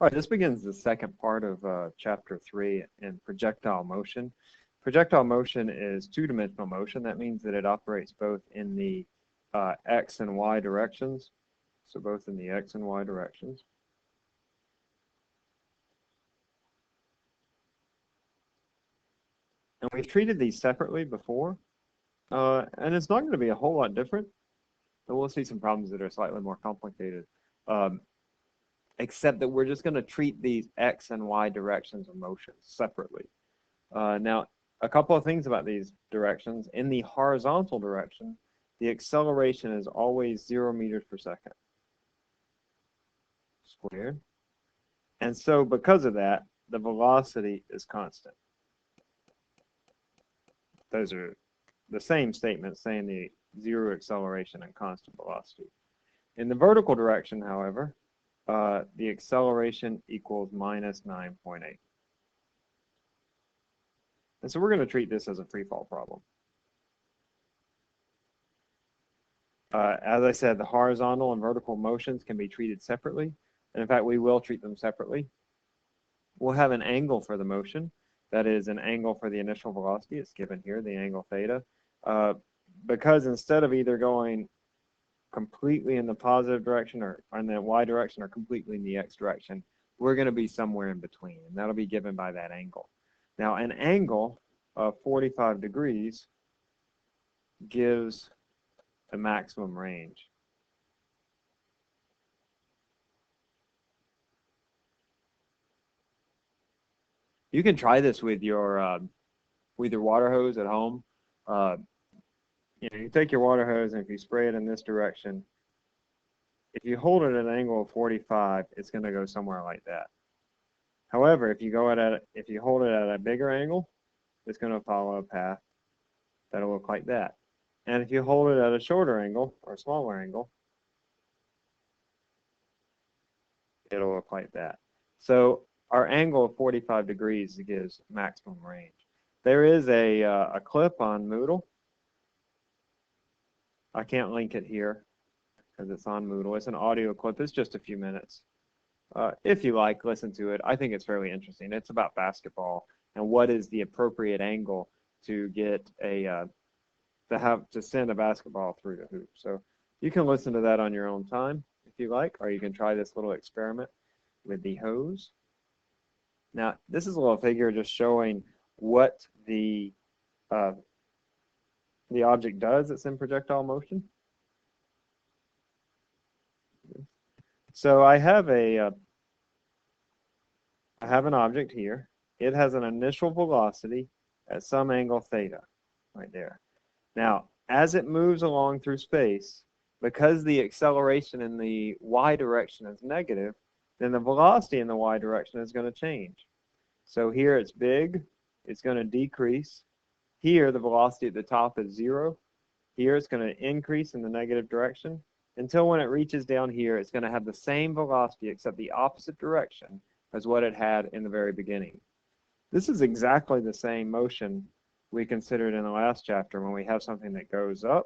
All right, this begins the second part of chapter 3 in projectile motion. Projectile motion is two-dimensional motion. That means that it operates both in the x and y directions. So both in the x and y directions. And we've treated these separately before. And it's not going to be a whole lot different, but we'll see some problems that are slightly more complicated. Except that we're just going to treat these x and y directions of motion separately. Now, a couple of things about these directions. In the horizontal direction, the acceleration is always 0 meters per second squared. And so because of that, the velocity is constant. Those are the same statements saying the zero acceleration and constant velocity. In the vertical direction, however, the acceleration equals minus 9.8. And so we're going to treat this as a free fall problem. As I said, the horizontal and vertical motions can be treated separately. And in fact, we will treat them separately. We'll have an angle for the motion. That is an angle for the initial velocity. It's given here, the angle theta. Because instead of either going completely in the positive direction or in the y direction or completely in the x direction, we're going to be somewhere in between, and that'll be given by that angle. Now, an angle of 45 degrees gives the maximum range. You can try this with your water hose at home. You take your water hose, and if you spray it in this direction, if you hold it at an angle of 45, it's going to go somewhere like that. However, if you hold it at a bigger angle, it's going to follow a path that'll look like that. And if you hold it at a shorter angle or a smaller angle, it'll look like that. So our angle of 45 degrees gives maximum range. There is a clip on Moodle. I can't link it here because it's on Moodle. It's an audio clip. It's just a few minutes. If you like, listen to it. I think it's fairly interesting. It's about basketball and what is the appropriate angle to get to send a basketball through the hoop. So you can listen to that on your own time if you like, or you can try this little experiment with the hose. Now, this is a little figure just showing what the object does that's in projectile motion. So I have an object here. It has an initial velocity at some angle theta, right there. Now, as it moves along through space, because the acceleration in the y direction is negative, then the velocity in the y direction is going to change. So here it's big, it's going to decrease. Here, the velocity at the top is 0. Here, it's going to increase in the negative direction until when it reaches down here, it's going to have the same velocity except the opposite direction as what it had in the very beginning. This is exactly the same motion we considered in the last chapter when we have something that goes up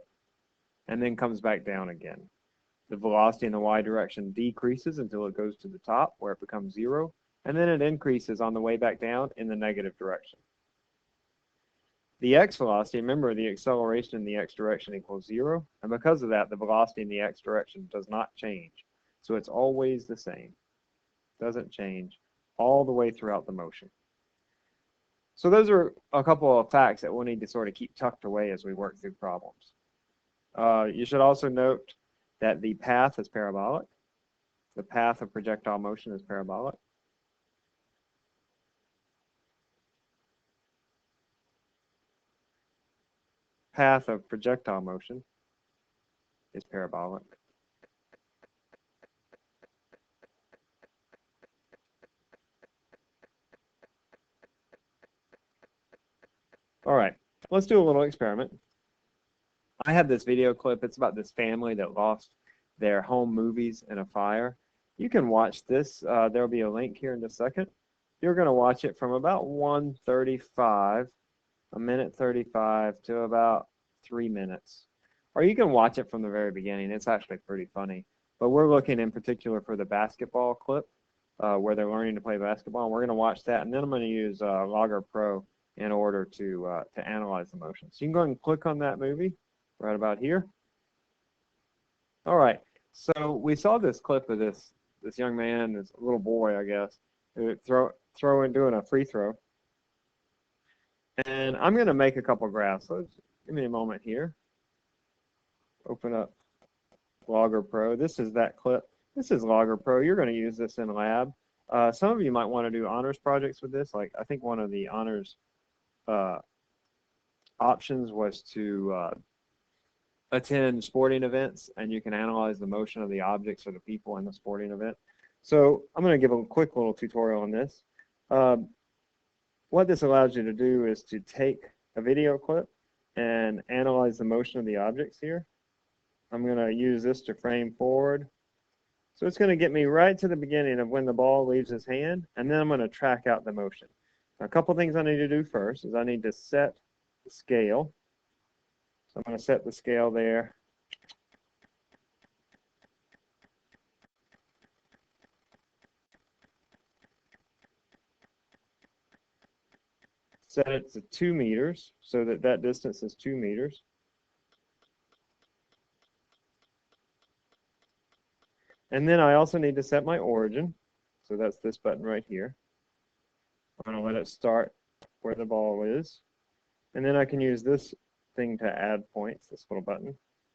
and then comes back down again. The velocity in the y direction decreases until it goes to the top where it becomes 0, and then it increases on the way back down in the negative direction. The x velocity, remember the acceleration in the x direction equals 0, and because of that, the velocity in the x direction does not change. So it's always the same. Doesn't change all the way throughout the motion. So those are a couple of facts that we'll need to sort of keep tucked away as we work through problems. You should also note that the path is parabolic. The path of projectile motion is parabolic. Path of projectile motion is parabolic. All right, let's do a little experiment. I have this video clip. It's about this family that lost their home movies in a fire. You can watch this. There'll be a link here in a second. You're going to watch it from about 1:35, a minute 35 to about 3 minutes. Or you can watch it from the very beginning. It's actually pretty funny. But we're looking in particular for the basketball clip. where they're learning to play basketball. And we're going to watch that, and then I'm going to use loggerpro in order to analyze the motion. So you can go ahead and click on that movie right about here. All right. So we saw this clip of this young man, this little boy, I guess, who doing a free throw. And I'm going to make a couple graphs. So give me a moment here. Open up loggerpro. This is that clip. This is loggerpro. You're going to use this in lab. Some of you might want to do honors projects with this. Like I think one of the honors options was to attend sporting events, and you can analyze the motion of the objects or the people in the sporting event. So I'm going to give a quick little tutorial on this. What this allows you to do is to take a video clip and analyze the motion of the objects here. I'm going to use this to frame forward. So it's going to get me right to the beginning of when the ball leaves his hand, and then I'm going to track out the motion. Now, a couple things I need to do first is I need to set the scale. So I'm going to set the scale there. Set it to 2 meters so that that distance is 2 meters. And then I also need to set my origin. So that's this button right here. I'm going to let it start where the ball is. And then I can use this thing to add points, this little button.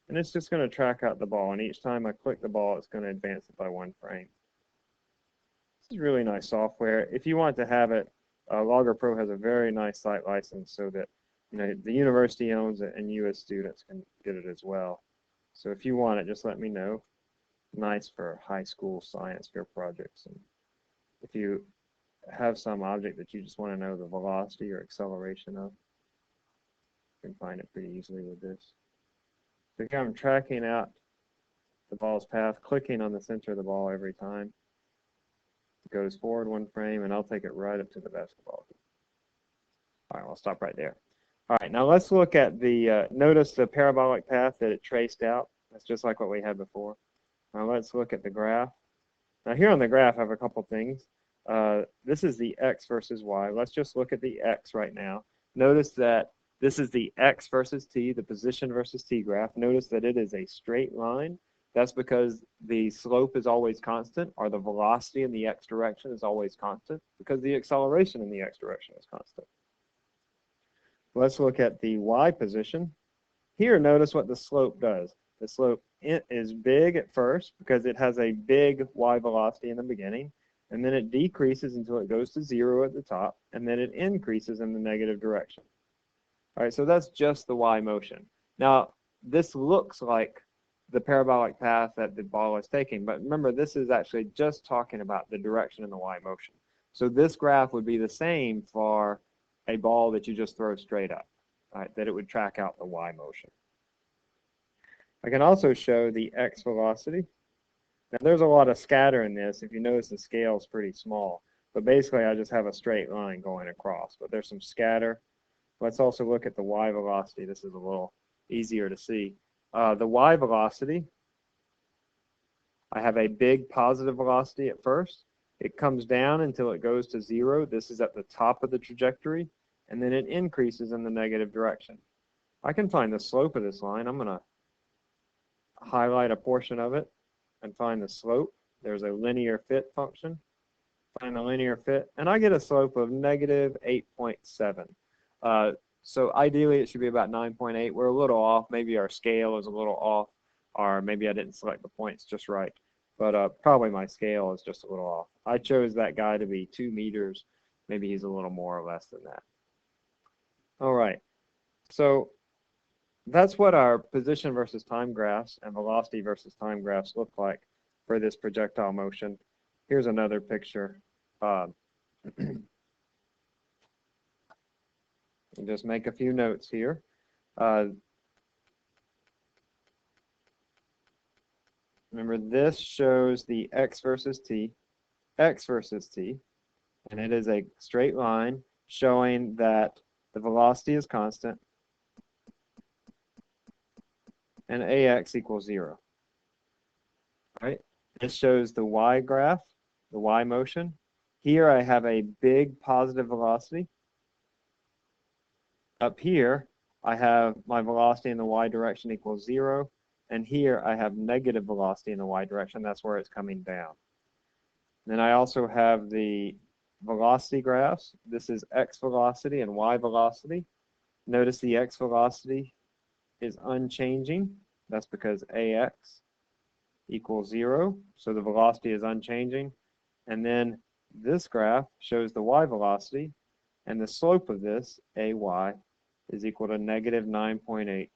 And it's just going to track out the ball. And each time I click the ball, it's going to advance it by 1 frame. This is really nice software. If you want to have it, loggerpro has a very nice site license so that the university owns it and you as students can get it as well. So if you want it, just let me know. Nice for high school science fair projects. And if you have some object that you just want to know the velocity or acceleration of, you can find it pretty easily with this. So here I'm tracking out the ball's path, clicking on the center of the ball every time. It goes forward 1 frame, and I'll take it right up to the basketball. All right, I'll stop right there. All right, now let's look at the, notice the parabolic path that it traced out. That's just like what we had before. Now let's look at the graph. Now here on the graph I have a couple things. This is the x versus y. Let's just look at the x right now. Notice that this is the x versus t, the position versus t graph. Notice that it is a straight line. That's because the slope is always constant, or the velocity in the x direction is always constant, because the acceleration in the x direction is constant. Let's look at the y position. Here, notice what the slope does. The slope is big at first because it has a big y velocity in the beginning, and then it decreases until it goes to 0 at the top, and then it increases in the negative direction. All right, so that's just the y motion. Now, this looks like the parabolic path that the ball is taking, but remember, this is actually just talking about the direction in the y motion. So this graph would be the same for a ball that you just throw straight up, right, that it would track out the y motion. I can also show the x velocity. Now there's a lot of scatter in this. If you notice, the scale is pretty small, but basically I just have a straight line going across, but there's some scatter. Let's also look at the y velocity. This is a little easier to see. The y velocity, I have a big positive velocity at first. It comes down until it goes to 0. This is at the top of the trajectory, and then it increases in the negative direction. I can find the slope of this line. I'm going to highlight a portion of it and find the slope. There's a linear fit function. Find the linear fit, and I get a slope of negative 8.7. So ideally it should be about 9.8. We're a little off. Maybe our scale is a little off, or maybe I didn't select the points just right. But probably my scale is just a little off. I chose that guy to be 2 meters. Maybe he's a little more or less than that. All right. So that's what our position versus time graphs and velocity versus time graphs look like for this projectile motion. Here's another picture. Just make a few notes here. Remember, this shows the x versus t, and it is a straight line showing that the velocity is constant and ax equals 0. Right? This shows the y graph. the y motion. Here I have a big positive velocity. Up here, I have my velocity in the y direction equals 0. And here I have negative velocity in the y direction. That's where it's coming down. Then I also have the velocity graphs. This is x velocity and y velocity. Notice the x velocity is unchanging. That's because ax equals 0. So the velocity is unchanging. And then this graph shows the y velocity. And the slope of this, ay, is equal to negative 9.8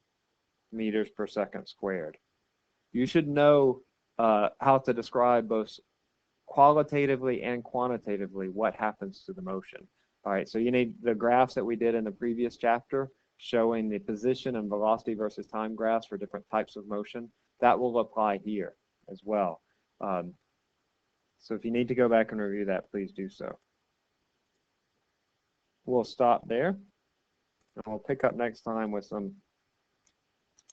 meters per second squared. You should know how to describe both qualitatively and quantitatively what happens to the motion. All right, so you need the graphs that we did in the previous chapter showing the position and velocity versus time graphs for different types of motion. That will apply here as well. So if you need to go back and review that, please do so. We'll stop there, and we'll pick up next time with some